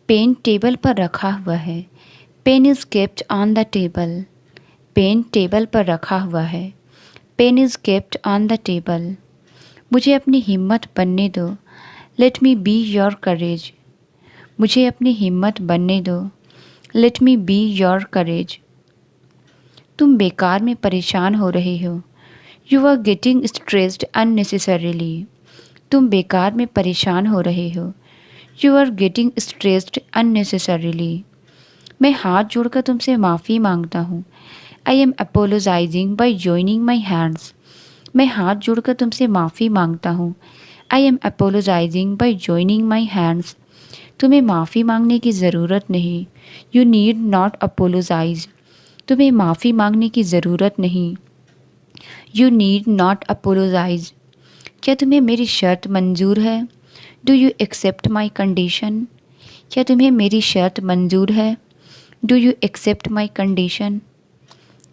Pen table पर रखा हुआ है। Pen is kept on the table. Pen table पर रखा हुआ है। Pen is kept on the table. मुझे अपनी हिम्मत बनने दो। Let me be your courage. मुझे अपनी हिम्मत बनने दो। Let me be your courage. तुम बेकार में परेशान हो रहे हो। You are getting stressed unnecessarily. तुम बेकार में परेशान हो रहे हो। You are getting stressed unnecessarily. मैं हाथ जोड़कर तुमसे माफ़ी मांगता हूँ। I am apologising by joining my hands. मैं हाथ जोड़कर तुमसे माफ़ी मांगता हूँ। I am apologising by joining my hands. तुम्हें माफ़ी मांगने की ज़रूरत नहीं। You need not apologise. तुम्हें माफ़ी मांगने की ज़रूरत नहीं। You need not apologise. क्या तुम्हें मेरी शर्त मंजूर है? Do you accept my condition? क्या तुम्हें मेरी शर्त मंजूर है? Do you accept my condition?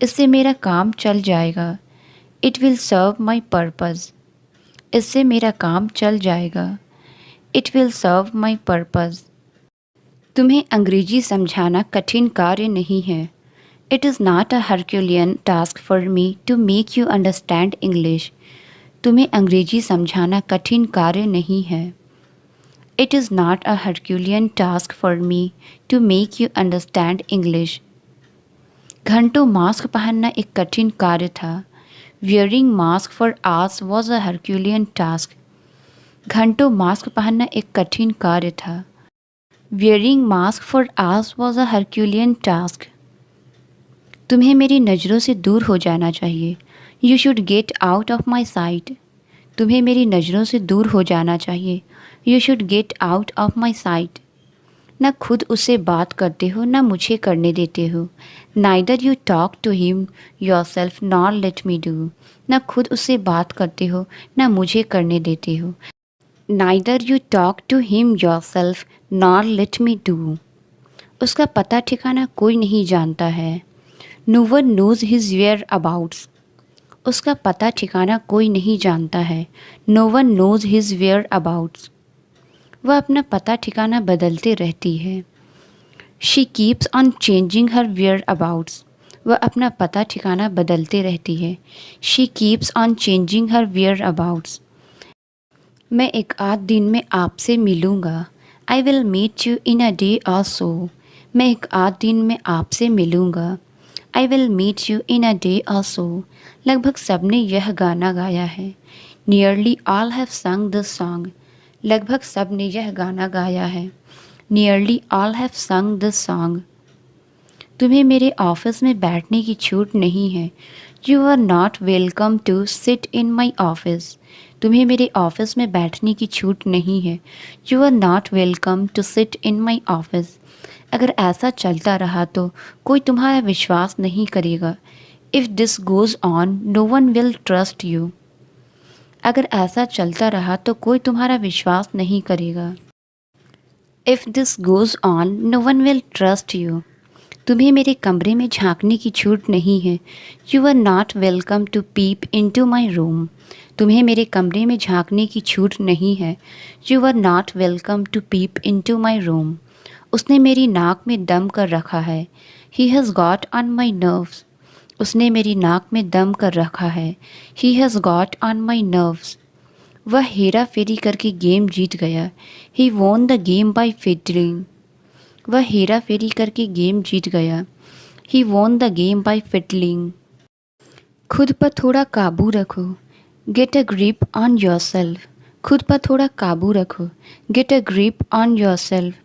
इससे मेरा काम चल जाएगा। It will serve my purpose. इससे मेरा काम चल जाएगा। It will serve my purpose. तुम्हें अंग्रेजी समझाना कठिन कार्य नहीं है। It is not a herculean task for me to make you understand English. तुम्हें अंग्रेजी समझाना कठिन कार्य नहीं है। It is not a herculean task for me to make you understand English. घंटों मास्क पहनना एक कठिन कार्य था। Wearing mask for hours was a herculean task. घंटों मास्क पहनना एक कठिन कार्य था। Wearing mask for hours was a herculean task. तुम्हें मेरी नज़रों से दूर हो जाना चाहिए। You should get out of my site. तुम्हें मेरी नज़रों से दूर हो जाना चाहिए। You should get out of my site. न खुद उससे बात करते हो न मुझे करने देते हो। Neither you talk to him yourself nor let me do. न खुद उससे बात करते हो न मुझे करने देते हो। Neither you talk to him yourself nor let me do. उसका पता ठिकाना कोई नहीं जानता है। No one knows his whereabouts. उसका पता ठिकाना कोई नहीं जानता है। No one knows his whereabouts. वह अपना पता ठिकाना बदलते रहती है। She keeps on changing her whereabouts. वह अपना पता ठिकाना बदलते रहती है। She keeps on changing her whereabouts. मैं एक आध दिन में आपसे मिलूँगा। I will meet you in a day or so. मैं एक आध दिन में आपसे मिलूँगा। I will meet you in a day or so. लगभग सबने यह गाना गाया है। Nearly all have sung this song. लगभग सब ने यह गाना गाया है। Nearly all have sung this song. तुम्हें मेरे ऑफिस में बैठने की छूट नहीं है। You are not welcome to sit in my office. तुम्हें मेरे ऑफिस में बैठने की छूट नहीं है। You are not welcome to sit in my office. अगर ऐसा चलता रहा तो कोई तुम्हारा विश्वास नहीं करेगा। If this goes on no one will trust you. अगर ऐसा चलता रहा तो कोई तुम्हारा विश्वास नहीं करेगा। If this goes on no one will trust you. तुम्हें मेरे कमरे में झांकने की छूट नहीं है। You are not welcome to peep into my room. तुम्हें मेरे कमरे में झांकने की छूट नहीं है। You are not welcome to peep into my room. उसने मेरी नाक में दम कर रखा है। He has got on my nerves. उसने मेरी नाक में दम कर रखा है। He has got on my nerves. वह हेरा फेरी करके गेम जीत गया। He won the game by fiddling. वह हेरा फेरी करके गेम जीत गया। He won the game by fiddling. खुद पर थोड़ा काबू रखो। Get a grip on yourself. खुद पर थोड़ा काबू रखो। Get a grip on yourself.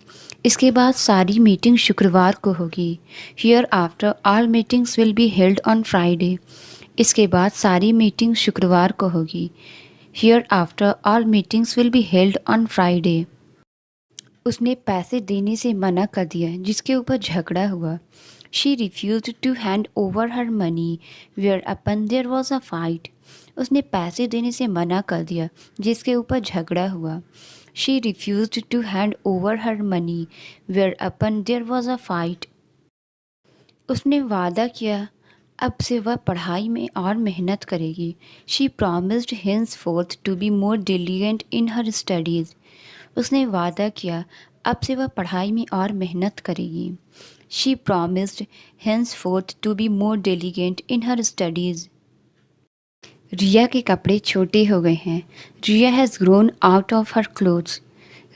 इसके बाद सारी मीटिंग शुक्रवार को होगी। Hereafter all meetings will be held on Friday. इसके बाद सारी मीटिंग शुक्रवार को होगी। Hereafter all meetings will be held on Friday. उसने पैसे देने से मना कर दिया जिसके ऊपर झगड़ा हुआ। She refused to hand over her money whereupon there was a fight. उसने पैसे देने से मना कर दिया जिसके ऊपर झगड़ा हुआ। She refused to hand over her money whereupon there was a fight. उसने वादा किया अब से वह पढ़ाई में और मेहनत करेगी। She promised henceforth to be more diligent in her studies. उसने वादा किया अब से वह पढ़ाई में और मेहनत करेगी। She promised henceforth to be more diligent in her studies. Riya के कपड़े छोटे हो गए हैं। Riya has grown out of her clothes.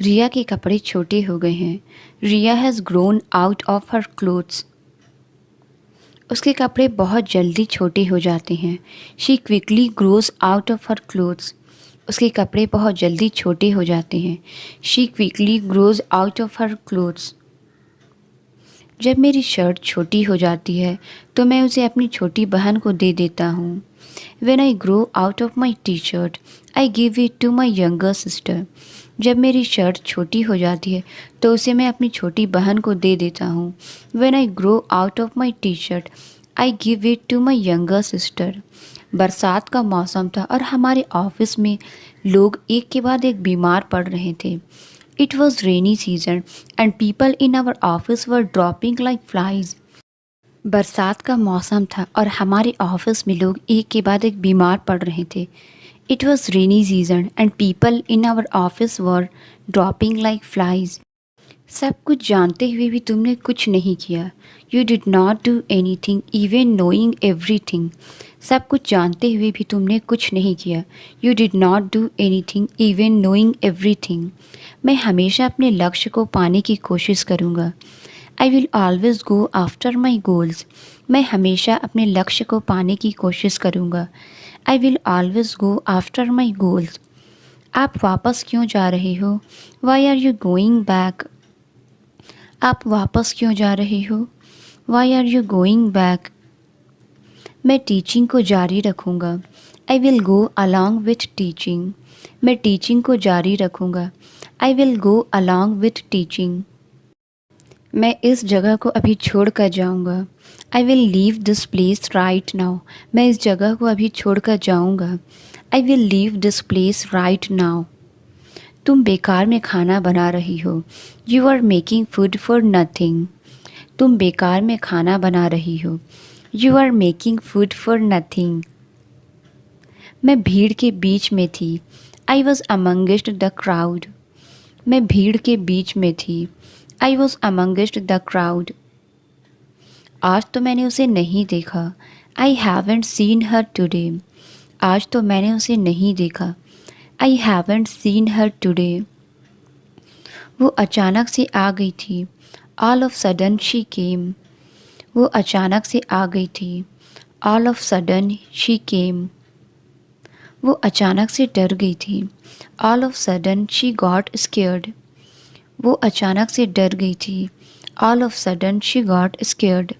Riya के कपड़े छोटे हो गए हैं। Riya has grown out of her clothes. उसके कपड़े बहुत जल्दी छोटे हो जाते हैं। She quickly grows out of her clothes. उसके कपड़े बहुत जल्दी छोटे हो जाते हैं। She quickly grows out of her clothes. जब मेरी शर्ट छोटी हो जाती है तो मैं उसे अपनी छोटी बहन को दे देता हूँ। When I grow out of my t-shirt, I give it to my younger sister. जब मेरी शर्ट छोटी हो जाती है तो उसे मैं अपनी छोटी बहन को दे देता हूँ। When I grow out of my t-shirt, I give it to my younger sister. बरसात का मौसम था और हमारे ऑफिस में लोग एक के बाद एक बीमार पड़ रहे थे। It was rainy season and people in our office were dropping like flies. बरसात का मौसम था और हमारे ऑफिस में लोग एक के बाद एक बीमार पड़ रहे थे। It was rainy season and people in our office were dropping like flies. सब कुछ जानते हुए भी तुमने कुछ नहीं किया। You did not do anything even knowing everything. सब कुछ जानते हुए भी तुमने कुछ नहीं किया। You did not do anything even knowing everything. मैं हमेशा अपने लक्ष्य को पाने की कोशिश करूँगा। I will always go after my goals. मैं हमेशा अपने लक्ष्य को पाने की कोशिश करूँगा। I will always go after my goals. आप वापस क्यों जा रहे हो? Why are you going back? आप वापस क्यों जा रहे हो? Why are you going back? मैं टीचिंग को जारी रखूँगा। I will go along with teaching. मैं टीचिंग को जारी रखूँगा। I will go along with teaching. मैं इस जगह को अभी छोड़ कर जाऊँगा। I will leave this place right now. मैं इस जगह को अभी छोड़ कर जाऊँगा। I will leave this place right now. तुम बेकार में खाना बना रही हो। You are making food for nothing. तुम बेकार में खाना बना रही हो। You are making food for nothing. मैं भीड़ के बीच में थी। I was amongst the crowd. मैं भीड़ के बीच में थी। I was amongst the crowd. आज तो मैंने उसे नहीं देखा। I haven't seen her today. आज तो मैंने उसे नहीं देखा। I haven't seen her today. वो अचानक से आ गई थी। All of sudden she came. वो अचानक से आ गई थी। All of sudden she came. वो अचानक से डर गई थी। All of sudden she got scared. वो अचानक से डर गई थी। All of sudden she got scared.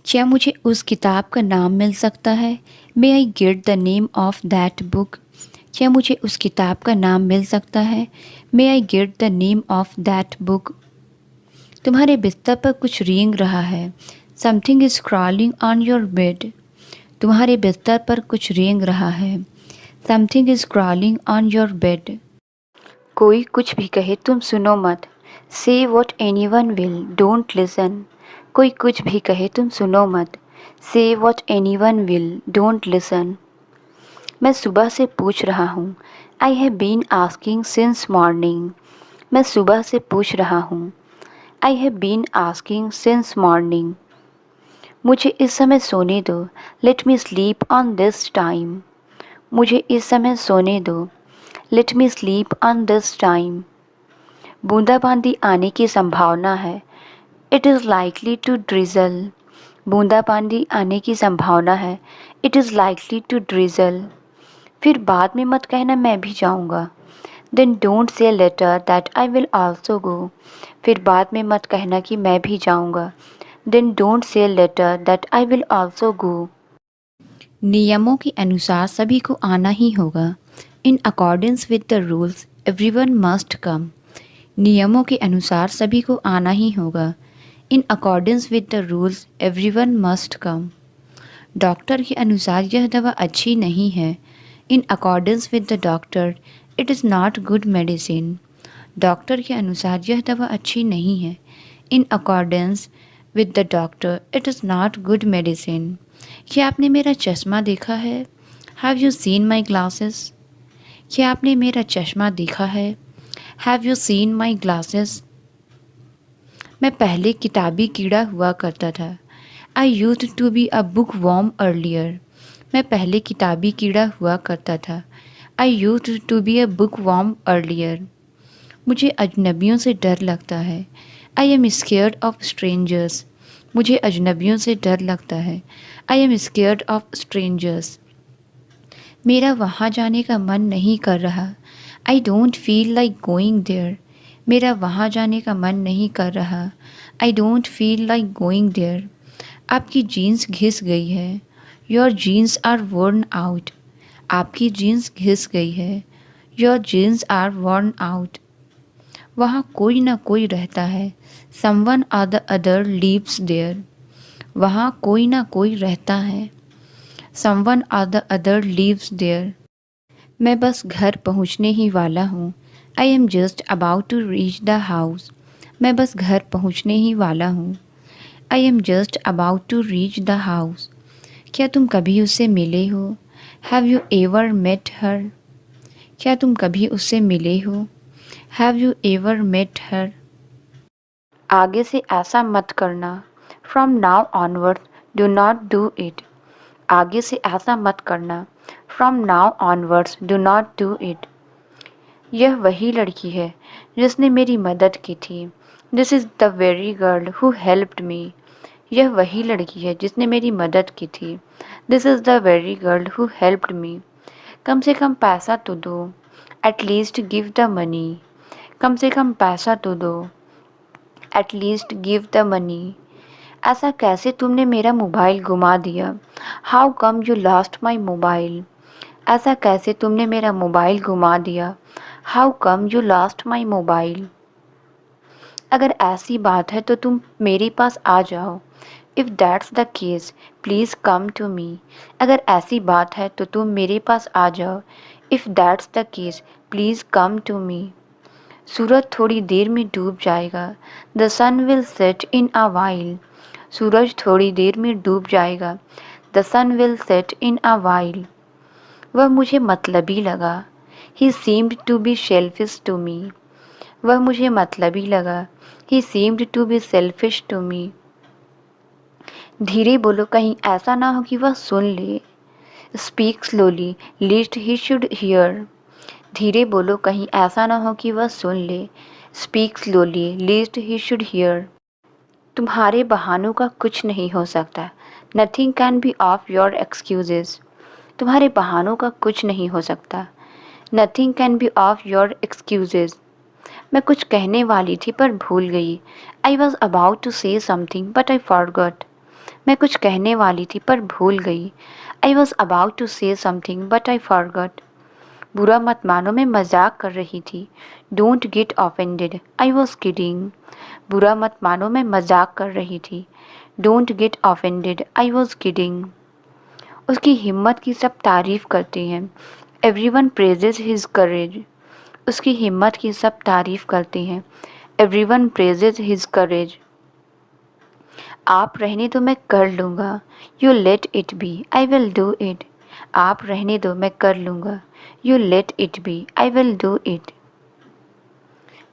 क्या मुझे उस किताब का नाम मिल सकता है? May I get the name of that book. क्या मुझे उस किताब का नाम मिल सकता है? May I get the name of that book. तुम्हारे बिस्तर पर कुछ रेंग रहा है। Something is crawling on your bed. तुम्हारे बिस्तर पर कुछ रेंग रहा है। Something is crawling on your bed. कोई कुछ भी कहे तुम सुनो मत। Say what anyone will don't listen. कोई कुछ भी कहे तुम सुनो मत। Say what anyone will don't listen. मैं सुबह से पूछ रहा हूँ। I have been asking since morning. मैं सुबह से पूछ रहा हूँ। I have been asking since morning. मुझे इस समय सोने दो। Let me sleep on this time. मुझे इस समय सोने दो। Let me sleep on this time. बूंदाबांदी आने की संभावना है। It is likely to drizzle. बूंदाबांदी आने की संभावना है। It is likely to drizzle. फिर बाद में मत कहना मैं भी जाऊँगा। Then don't say later that I will also go. फिर बाद में मत कहना कि मैं भी जाऊँगा। Then don't say later that I will also go. नियमों के अनुसार सभी को आना ही होगा। In accordance with the rules everyone must come. नियमों के अनुसार सभी को आना ही होगा। In accordance with the rules everyone must come. Doctor के अनुसार यह दवा अच्छी नहीं है। इन accordance with the doctor it is not good medicine. Doctor के अनुसार यह दवा अच्छी नहीं है। इन accordance with the doctor it is not good medicine. क्या आपने मेरा चश्मा देखा है? Have you seen my glasses? क्या आपने मेरा चश्मा देखा है? Have you seen my glasses? मैं पहले किताबी कीड़ा हुआ करता था। I used to be a bookworm earlier. मैं पहले किताबी कीड़ा हुआ करता था। I used to be a bookworm earlier. मुझे अजनबियों से डर लगता है। I am scared of strangers. मुझे अजनबियों से डर लगता है। I am scared of strangers. मेरा वहाँ जाने का मन नहीं कर रहा। I don't feel like going there. मेरा वहाँ जाने का मन नहीं कर रहा। I don't feel like going there. आपकी जीन्स घिस गई है। Your jeans are worn out. आपकी जीन्स घिस गई है। Your jeans are worn out. वहाँ कोई ना कोई रहता है। Someone or the other lives there. वहाँ कोई ना कोई रहता है। Someone or the other lives there. मैं बस घर पहुँचने ही वाला हूँ। I am just about to reach the house. मैं बस घर पहुँचने ही वाला हूँ। I am just about to reach the house. क्या तुम कभी उससे मिले हो? Have you ever met her? क्या तुम कभी उससे मिले हो? Have you ever met her? आगे से ऐसा मत करना। From now onward do not do it. आगे से ऐसा मत करना। From now onwards do not do it. यह वही लड़की है जिसने मेरी मदद की थी। This is the very girl who helped me. यह वही लड़की है जिसने मेरी मदद की थी। This is the very girl who helped me. कम से कम पैसा तो दो। At least give the money. कम से कम पैसा तो दो। At least give the money. ऐसा कैसे तुमने मेरा मोबाइल गुमा दिया? How come you lost my mobile. ऐसा कैसे तुमने मेरा मोबाइल गुमा दिया? How come you lost my mobile. अगर ऐसी बात है तो तुम मेरे पास आ जाओ। If that's the case please come to me. अगर ऐसी बात है तो तुम मेरे पास आ जाओ। If that's the case please come to me. सूरज थोड़ी देर में डूब जाएगा। The sun will set in a while. सूरज थोड़ी देर में डूब जाएगा। The sun will set in a while. वह मुझे मतलबी लगा। He seemed to be selfish to me. वह मुझे मतलबी लगा। He seemed to be selfish to me. धीरे बोलो, कहीं ऐसा ना हो कि वह सुन ले। Speak slowly lest he should here. धीरे बोलो, कहीं ऐसा ना हो कि वह सुन ले। Speak slowly lest he should hear. तुम्हारे बहानों का कुछ नहीं हो सकता। Nothing can be of your excuses. तुम्हारे बहानों का कुछ नहीं हो सकता। Nothing can be of your excuses. मैं कुछ कहने वाली थी पर भूल गई। I was about to say something but I forgot. मैं कुछ कहने वाली थी पर भूल गई। I was about to say something but I forgot. बुरा मत मानो, मैं मजाक कर रही थी। Don't get offended, I was kidding. बुरा मत मानो, मैं मजाक कर रही थी। Don't get offended, I was kidding. उसकी हिम्मत की सब तारीफ करते हैं। एवरीवन प्रेजेज हिज करेज। उसकी हिम्मत की सब तारीफ करते हैं। एवरीवन प्रेजेज हिज करेज। आप रहने दो, मैं कर लूँगा। You let it be, I will do it. आप रहने दो, मैं कर लूँगा। You let it be, I will do it.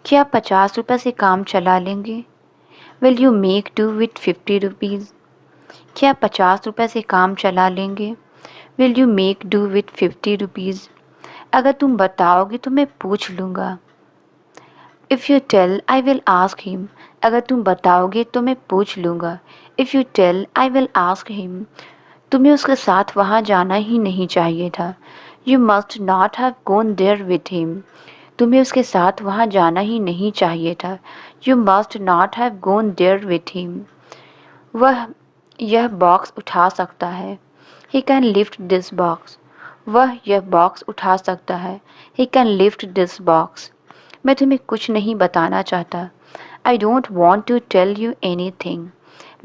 क्या 50 रुपये से काम चला लेंगे? Will you make do with 50 rupees. क्या 50 रुपये से काम चला लेंगे? Will you make do with 50 rupees. अगर तुम बताओगे तो मैं पूछ लूँगा। If you tell I will ask him. अगर तुम बताओगे तो मैं पूछ लूँगा। If you tell I will ask him. तुम्हें उसके साथ वहाँ जाना ही नहीं चाहिए था। You must not have gone there with him. तुम्हें उसके साथ वहाँ जाना ही नहीं चाहिए था। You must not have gone there with him. वह यह बॉक्स उठा सकता है। He can lift this box. वह यह बॉक्स उठा सकता है। He can lift this box. मैं तुम्हें कुछ नहीं बताना चाहता। I don't want to tell you anything.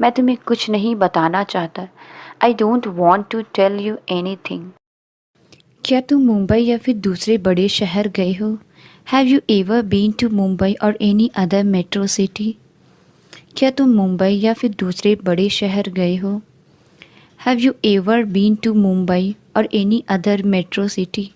मैं तुम्हें कुछ नहीं बताना चाहता। I don't want to tell you anything. क्या तुम मुंबई या फिर दूसरे बड़े शहर गए हो? Have you ever been to Mumbai और एनी अदर मेट्रो सिटी? क्या तुम मुंबई या फिर दूसरे बड़े शहर गए हो? Have you ever been to Mumbai और एनी अदर मेट्रो सिटी?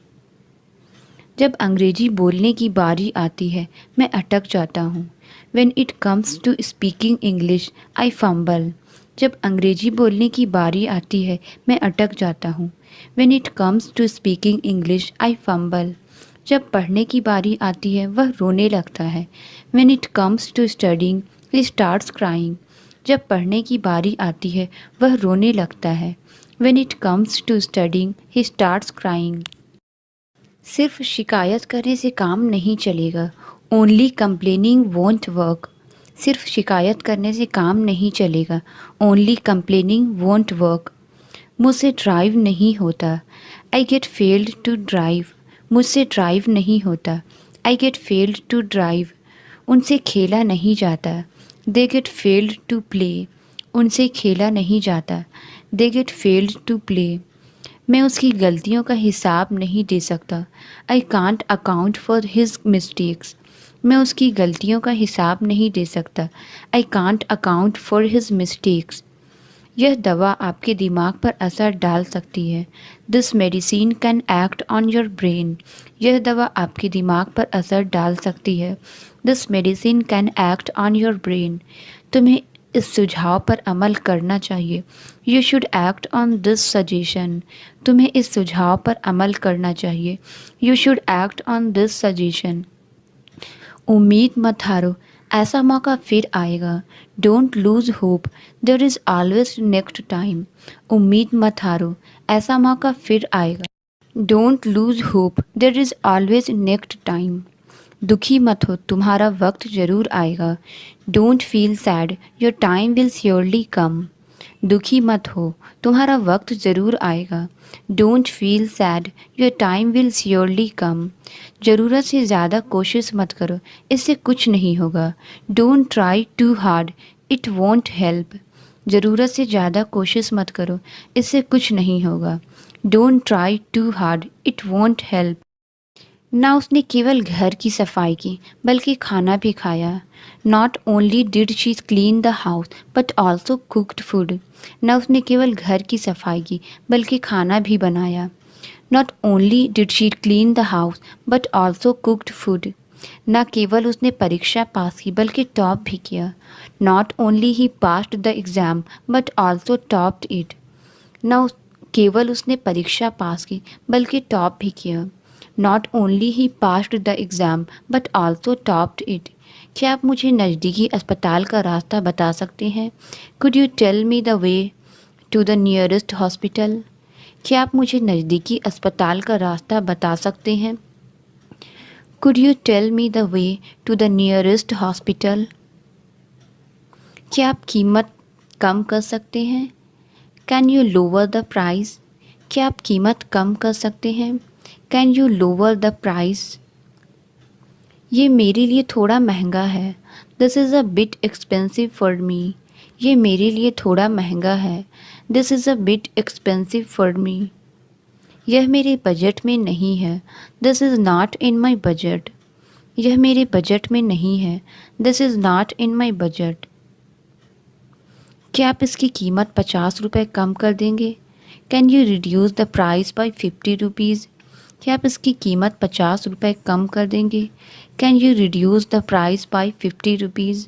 जब अंग्रेजी बोलने की बारी आती है मैं अटक जाता हूँ। When it comes to speaking English, I fumble. जब अंग्रेजी बोलने की बारी आती है मैं अटक जाता हूँ। When it comes to speaking English, I fumble. जब पढ़ने की बारी आती है वह रोने लगता है। When it comes to studying, he starts crying. जब पढ़ने की बारी आती है वह रोने लगता है। When it comes to studying, he starts crying. सिर्फ शिकायत करने से काम नहीं चलेगा। Only complaining won't work. सिर्फ शिकायत करने से काम नहीं चलेगा। Only complaining won't work. मुझसे ड्राइव नहीं होता। I get failed to drive. मुझसे ड्राइव नहीं होता। I get failed to drive. उनसे खेला नहीं जाता। They get failed to play. उनसे खेला नहीं जाता। They get failed to play. मैं उसकी गलतियों का हिसाब नहीं दे सकता। I can't account for his mistakes. मैं उसकी गलतियों का हिसाब नहीं दे सकता। I can't account for his mistakes. यह दवा आपके दिमाग पर असर डाल सकती है। This medicine can act on your brain. यह दवा आपके दिमाग पर असर डाल सकती है। This medicine can act on your brain. तुम्हें इस सुझाव पर अमल करना चाहिए। You should act on this suggestion. तुम्हें इस सुझाव पर अमल करना चाहिए। You should act on this suggestion. उम्मीद मत हारो, ऐसा मौका फिर आएगा। Don't lose hope, there is always next time. उम्मीद मत हारो, ऐसा मौका फिर आएगा। Don't lose hope, there is always next time. दुखी मत हो, तुम्हारा वक्त ज़रूर आएगा। Don't feel sad, your time will surely come. दुखी मत हो, तुम्हारा वक्त ज़रूर आएगा। Don't feel sad, your time will surely come. ज़रूरत से ज़्यादा कोशिश मत करो, इससे कुछ नहीं होगा। Don't try too hard, it won't help. ज़रूरत से ज़्यादा कोशिश मत करो, इससे कुछ नहीं होगा। Don't try too hard, it won't help. ना उसने केवल घर की सफाई की बल्कि खाना भी खाया। Not only did she clean the house but also cooked food. ना उसने केवल घर की सफाई की बल्कि खाना भी बनाया। Not only did she clean the house but also cooked food. न केवल उसने परीक्षा पास की बल्कि टॉप भी किया। Not only he passed the exam but also topped it. न केवल उसने परीक्षा पास की बल्कि टॉप भी किया। Not only he passed the exam but also topped it. क्या आप मुझे नज़दीकी अस्पताल का रास्ता बता सकते हैं? Could you tell me the way to the nearest hospital? क्या आप मुझे नज़दीकी अस्पताल का रास्ता बता सकते हैं? Could you tell me the way to the nearest hospital? क्या आप कीमत कम कर सकते हैं? Can you lower the price? क्या आप कीमत कम कर सकते हैं? Can you lower the price? ये मेरे लिए थोड़ा महंगा है। This is a bit expensive for me. ये मेरे लिए थोड़ा महंगा है। This is a bit expensive for me. यह मेरे बजट में नहीं है। This is not in my budget. यह मेरे बजट में नहीं है। This is not in my budget. क्या आप इसकी कीमत 50 रुपये कम कर देंगे? Can you reduce the price by 50 rupees? क्या आप इसकी कीमत 50 रुपये कम कर देंगे? Can you reduce the price by 50 rupees?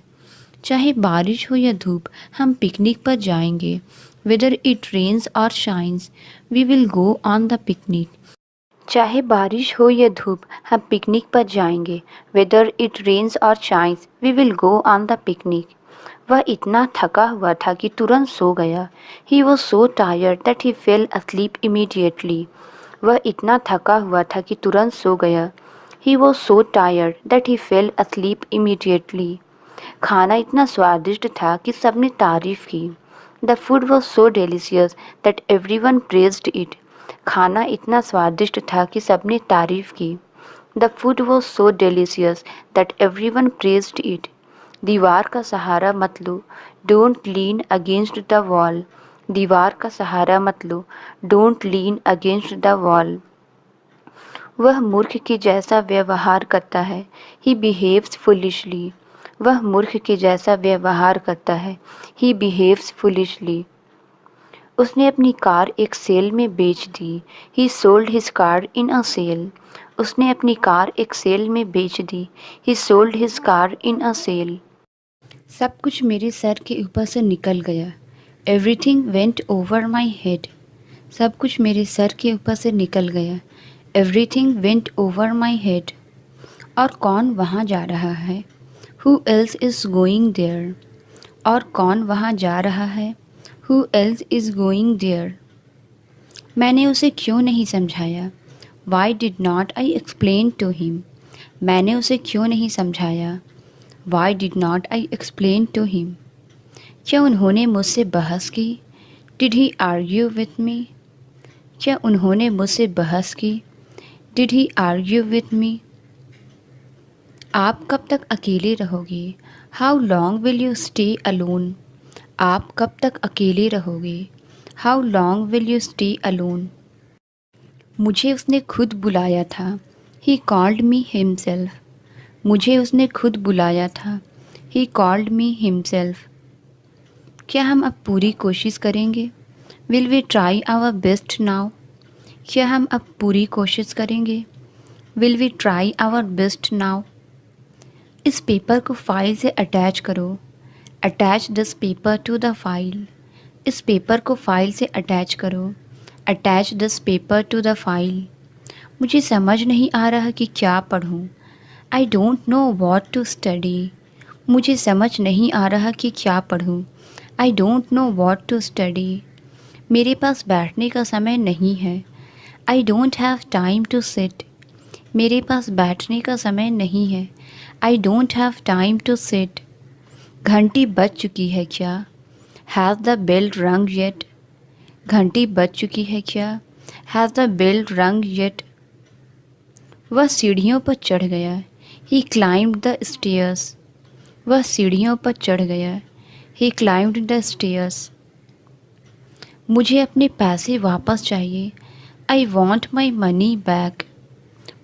चाहे बारिश हो या धूप हम पिकनिक पर जाएंगे। वेदर इट रेन्स और shines we will go on the picnic. चाहे बारिश हो या धूप हम पिकनिक पर जाएंगे। वेदर इट रेन्स और shines we will go on the picnic. वह इतना थका हुआ था कि तुरंत सो गया। He was so tired that he fell asleep immediately. वह इतना थका हुआ था कि तुरंत सो गया। He was so tired that he fell asleep immediately. खाना इतना स्वादिष्ट था कि सबने तारीफ की। The food was so delicious that everyone praised it. खाना इतना स्वादिष्ट था कि सबने तारीफ की। The food was so delicious that everyone praised it. दीवार का सहारा मत लो, don't lean against the wall. दीवार का सहारा मत लो, don't lean against the wall. वह मूर्ख के जैसा व्यवहार करता है। He behaves foolishly. वह मूर्ख के जैसा व्यवहार करता है। He behaves foolishly. उसने अपनी कार एक सेल में बेच दी। He sold his car in a sale. उसने अपनी कार एक सेल में बेच दी। He sold his car in a sale. सब कुछ मेरे सर के ऊपर से निकल गया। Everything went over my head. सब कुछ मेरे सर के ऊपर से निकल गया। Everything went over my head. और कौन वहाँ जा रहा है? Who else is going there. और कौन वहाँ जा रहा है? Who else is going there. मैंने उसे क्यों नहीं समझाया? Why did not I explain to him. मैंने उसे क्यों नहीं समझाया? Why did not I explain to him. क्या उन्होंने मुझसे बहस की? Did he argue with me. क्या उन्होंने मुझसे बहस की? Did he argue with me. आप कब तक अकेले रहोगे? How long will you stay alone. आप कब तक अकेले रहोगे? How long will you stay alone. मुझे उसने खुद बुलाया था। He called me himself. मुझे उसने खुद बुलाया था। He called me himself. क्या हम अब पूरी कोशिश करेंगे? Will we try our best now. क्या हम अब पूरी कोशिश करेंगे? Will we try our best now. इस पेपर को फाइल से अटैच करो। Attach this paper to the file. इस पेपर को फाइल से अटैच करो। Attach this paper to the file. मुझे समझ नहीं आ रहा कि क्या पढ़ूँ। I don't know what to study. मुझे समझ नहीं आ रहा कि क्या पढ़ूँ। I don't know what to study. मेरे पास बैठने का समय नहीं है। I don't have time to sit. मेरे पास बैठने का समय नहीं है। I don't have time to sit. घंटी बज चुकी है क्या? Has the bell rang yet. घंटी बज चुकी है क्या? Has the bell rang yet. वह सीढ़ियों पर चढ़ गया। ही क्लाइम्ड द स्टेयर्स। वह सीढ़ियों पर चढ़ गया। ही क्लाइम्ड द स्टेयर्स। मुझे अपने पैसे वापस चाहिए। I want my money back.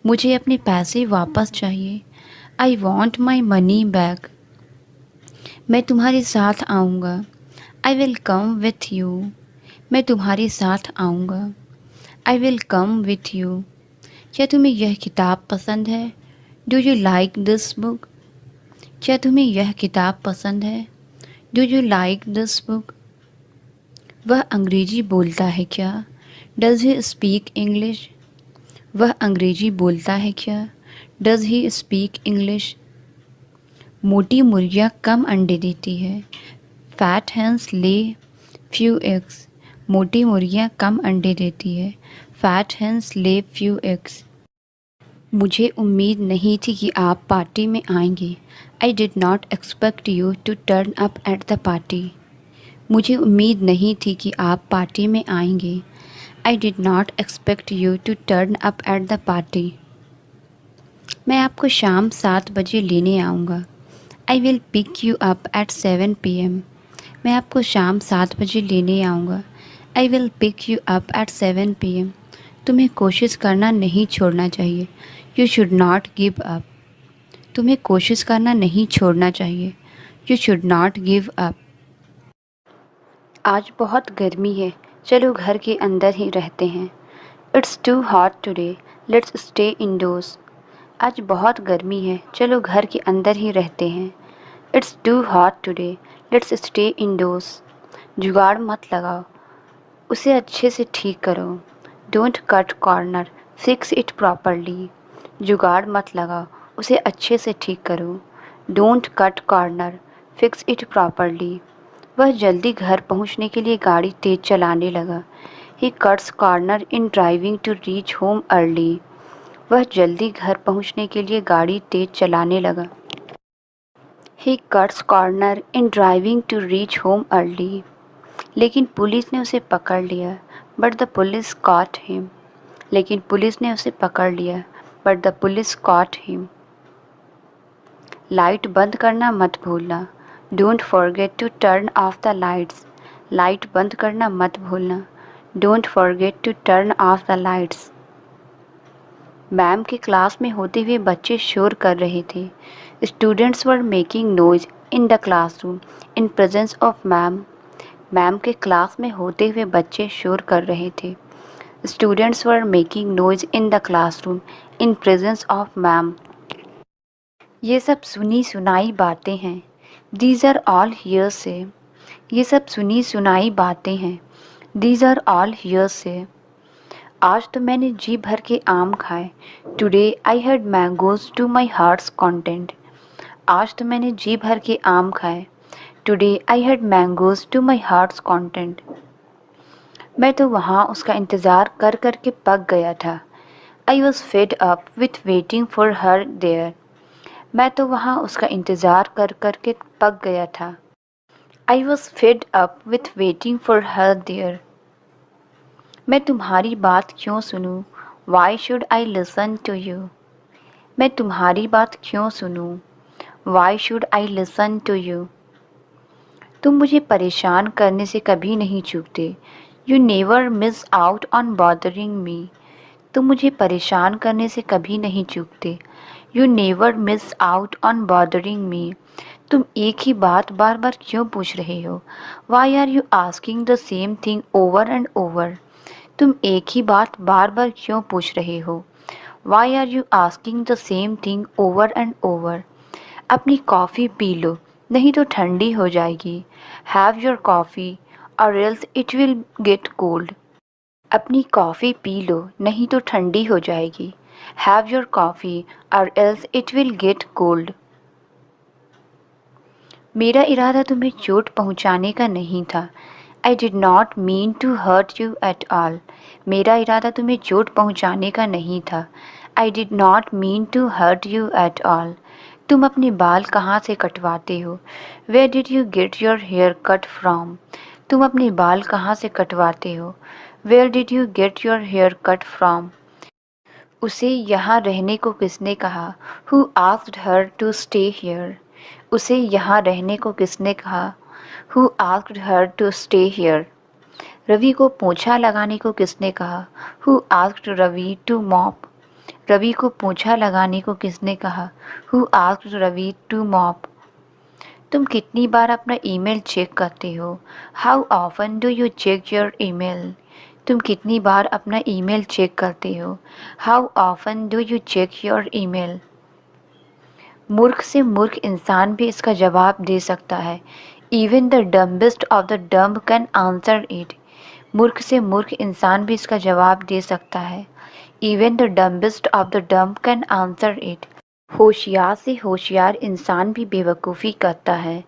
मुझे अपने पैसे वापस चाहिए। I want my money back. मैं तुम्हारे साथ आऊँगा। I will come with you. मैं तुम्हारे साथ आऊँगा। I will come with you. क्या तुम्हें यह किताब पसंद है? Do you like this book. क्या तुम्हें यह किताब पसंद है? Do you like this book. वह अंग्रेजी बोलता है क्या? Does he speak English. वह अंग्रेजी बोलता है क्या? Does he speak English. मोटी मुर्गियाँ कम अंडे देती है। फैट हैंस ले फ्यू एग्स। मोटी मुर्गियाँ कम अंडे देती है। फैट हैंस ले फ्यू एग्स। मुझे उम्मीद नहीं थी कि आप पार्टी में आएंगे। I did not expect you to turn up at the party. मुझे उम्मीद नहीं थी कि आप पार्टी में आएंगे। I did not expect you to turn up at the party. मैं आपको शाम 7 बजे लेने आऊँगा। I will pick you up at 7 PM। मैं आपको शाम 7 बजे लेने आऊँगा। I will pick you up at 7 PM। तुम्हें कोशिश करना नहीं छोड़ना चाहिए। You should not give up. तुम्हें कोशिश करना नहीं छोड़ना चाहिए। You should not give up. आज बहुत गर्मी है। चलो घर के अंदर ही रहते हैं। It's too hot today. Let's stay indoors. आज बहुत गर्मी है। चलो घर के अंदर ही रहते हैं। It's too hot today. Let's stay indoors. जुगाड़ मत लगाओ, उसे अच्छे से ठीक करो। Don't cut corner, fix it properly. जुगाड़ मत लगाओ, उसे अच्छे से ठीक करो। Don't cut corner, fix it properly. वह जल्दी घर पहुंचने के लिए गाड़ी तेज चलाने लगा। He cuts corner in driving to reach home early. वह जल्दी घर पहुंचने के लिए गाड़ी तेज चलाने लगा। He cuts corner in driving to reach home early. लेकिन पुलिस ने उसे पकड़ लिया। But the police caught him. लेकिन पुलिस ने उसे पकड़ लिया। But the police caught him. Light बंद करना मत भूलना। Don't forget to turn off the lights. Light बंद करना मत भूलना। Don't forget to turn off the lights. Ma'am के क्लास में होते हुए बच्चे शोर कर रहे थे। Students were making noise in the classroom in presence of ma'am. Ma'am के क्लास में होते हुए बच्चे शोर कर रहे थे। Students were making noise in the classroom in presence of ma'am. ये सब सुनी सुनाई बातें हैं. These are all hearsay. ये सब सुनी सुनाई बातें हैं. These are all hearsay. आज तो मैंने जी भर के आम खाए. Today I had mangoes to my heart's content. आज तो मैंने जी भर के आम खाए. Today I had mangoes to my heart's content. मैं तो वहाँ उसका इंतज़ार कर कर के पक गया था. I was fed up with waiting for her there. मैं तो वहाँ उसका इंतज़ार कर कर के पक गया था. I was fed up with waiting for her there. मैं तुम्हारी बात क्यों सुनूं? Why should I listen to you? मैं तुम्हारी बात क्यों सुनूं? Why should I listen to you? तुम मुझे परेशान करने से कभी नहीं चूकते. You never miss out on bothering me. तुम मुझे परेशान करने से कभी नहीं चूकते. You never miss out on bothering me. तुम एक ही बात बार बार क्यों पूछ रहे हो? Why are you asking the same thing over and over? तुम एक ही बात बार बार क्यों पूछ रहे हो? Why are you asking the same thing over and over? अपनी कॉफ़ी पी लो, नहीं तो ठंडी हो जाएगी. Have your coffee or else it will get cold. अपनी कॉफ़ी पी लो, नहीं तो ठंडी हो जाएगी. Have your coffee or else it will get cold. मेरा इरादा तुम्हें चोट पहुंचाने का नहीं था. I did not mean to hurt you at all. मेरा इरादा तुम्हें चोट पहुंचाने का नहीं था. I did not mean to hurt you at all. तुम अपने बाल कहाँ से कटवाते हो? Where did you get your hair cut from? तुम अपने बाल कहाँ से कटवाते हो? Where did you get your hair cut from? उसे यहाँ रहने को किसने कहा? Who asked her to stay here? उसे यहाँ रहने को किसने कहा? Who asked her to stay here? Ravi को पोंछा लगाने को किसने कहा? Who asked Ravi to mop? Ravi को पोंछा लगाने को किसने कहा? Who asked Ravi to mop? तुम कितनी बार अपना ईमेल चेक करते हो? How often do you check your email? तुम कितनी बार अपना ईमेल चेक करते हो? How often do you check your email? मूर्ख से मूर्ख इंसान भी इसका जवाब दे सकता है. Even the dumbest of the dumb can answer it. मूर्ख से मूर्ख इंसान भी इसका जवाब दे सकता है. Even the dumbest of the dumb can answer it. होशियार से होशियार इंसान भी बेवकूफ़ी करता है.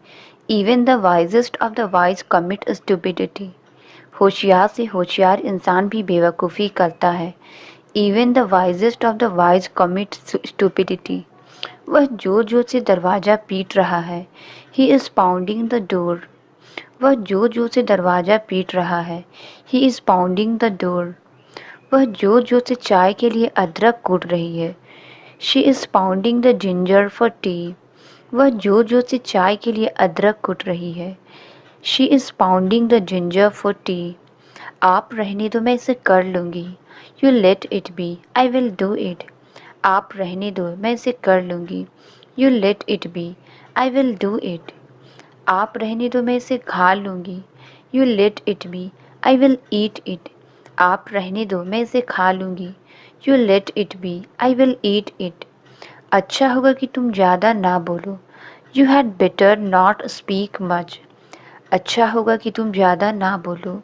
Even the wisest of the wise commit stupidity. होशियार से होशियार इंसान भी बेवकूफ़ी करता है. Even the wisest of the wise commit stupidity. वह जोर जोर से दरवाज़ा पीट रहा है. He is pounding the door. वह जोर जोर से दरवाज़ा पीट रहा है. He is pounding the door. वह जोर जोर से चाय के लिए अदरक कूट रही है. She is pounding the ginger for tea. वह जोर जोर से चाय के लिए अदरक कूट रही है. She is pounding the ginger for tea. आप रहने दो, मैं इसे कर लूँगी. You let it be. I will do it. आप रहने दो, मैं इसे कर लूँगी. You let it be. I will do it. आप रहने दो, मैं इसे खा लूँगी. You let it be. I will eat it. आप रहने दो, मैं इसे खा लूँगी. You let it be. I will eat it. अच्छा होगा कि तुम ज़्यादा ना बोलो. You had better not speak much. अच्छा होगा कि तुम ज़्यादा ना बोलो.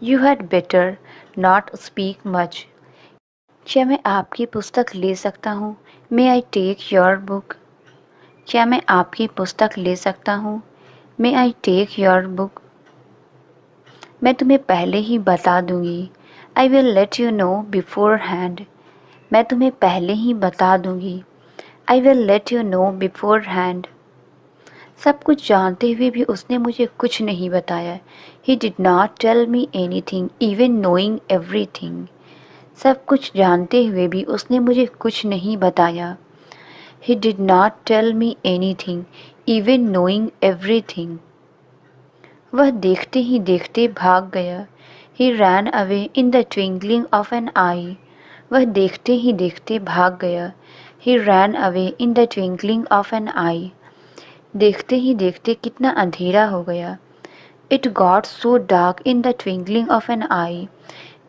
You had better not speak much. क्या मैं आपकी पुस्तक ले सकता हूँ? May I take your book? क्या मैं आपकी पुस्तक ले सकता हूँ? May I take your book? मैं तुम्हें पहले ही बता दूँगी. I will let you know beforehand. मैं तुम्हें पहले ही बता दूँगी. I will let you know beforehand. सब कुछ जानते हुए भी उसने मुझे कुछ नहीं बताया. He did not tell me anything, even knowing everything. सब कुछ जानते हुए भी उसने मुझे कुछ नहीं बताया. He did not tell me anything, even knowing everything. वह देखते ही देखते भाग गया. He ran away in the twinkling of an eye. वह देखते ही देखते भाग गया. He ran away in the twinkling of an eye. देखते ही देखते कितना अंधेरा हो गया. It got so dark in the twinkling of an eye.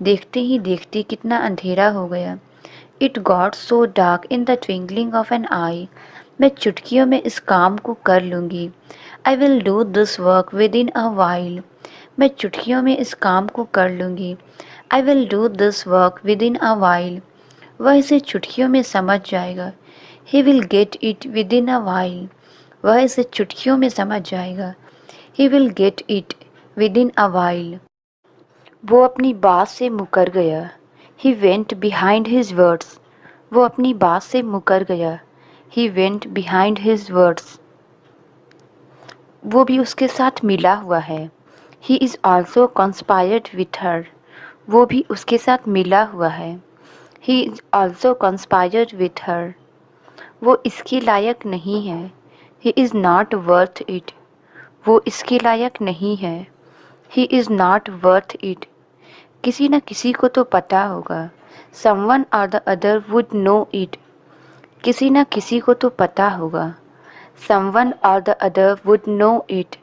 देखते ही देखते कितना अंधेरा हो गया। It got so dark in the twinkling of an eye. मैं चुटकियों में इस काम को कर लूँगी। I will do this work within a while. मैं चुटकियों में इस काम को कर लूँगी। I will do this work within a while. वह इसे चुटकियों में समझ जाएगा। He will get it within a while. वह इसे चुटकियों में समझ जाएगा। He will get it within a while. वो अपनी बात से मुकर गया। He went behind his words. वो अपनी बात से मुकर गया। He went behind his words. वो भी उसके साथ मिला हुआ है। He is also conspired with her. वो भी उसके साथ मिला हुआ है। He is also conspired with her. वो इसके लायक नहीं है। He is not worth it. वो इसके लायक नहीं है। He is not worth it. किसी न किसी को तो पता होगा। समवन और the other would know it. किसी न किसी को तो पता होगा। समवन और the other would know it.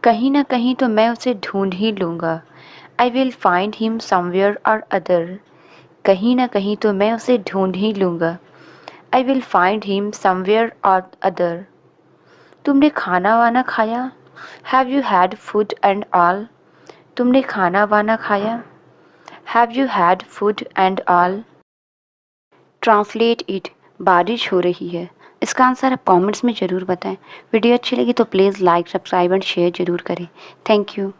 कहीं ना कहीं तो मैं उसे ढूंढ ही लूँगा। I will find him somewhere और अदर। कहीं ना कहीं तो मैं उसे ढूंढ ही लूँगा। I will find him somewhere और अदर। तुमने खाना वाना खाया? Have you had food and all? तुमने खाना वाना खाया? Have you had food and all? Translate it. बारिश हो रही है। इसका आंसर आप कमेंट्स में ज़रूर बताएं। वीडियो अच्छी लगी तो please like, subscribe and share ज़रूर करें। Thank you.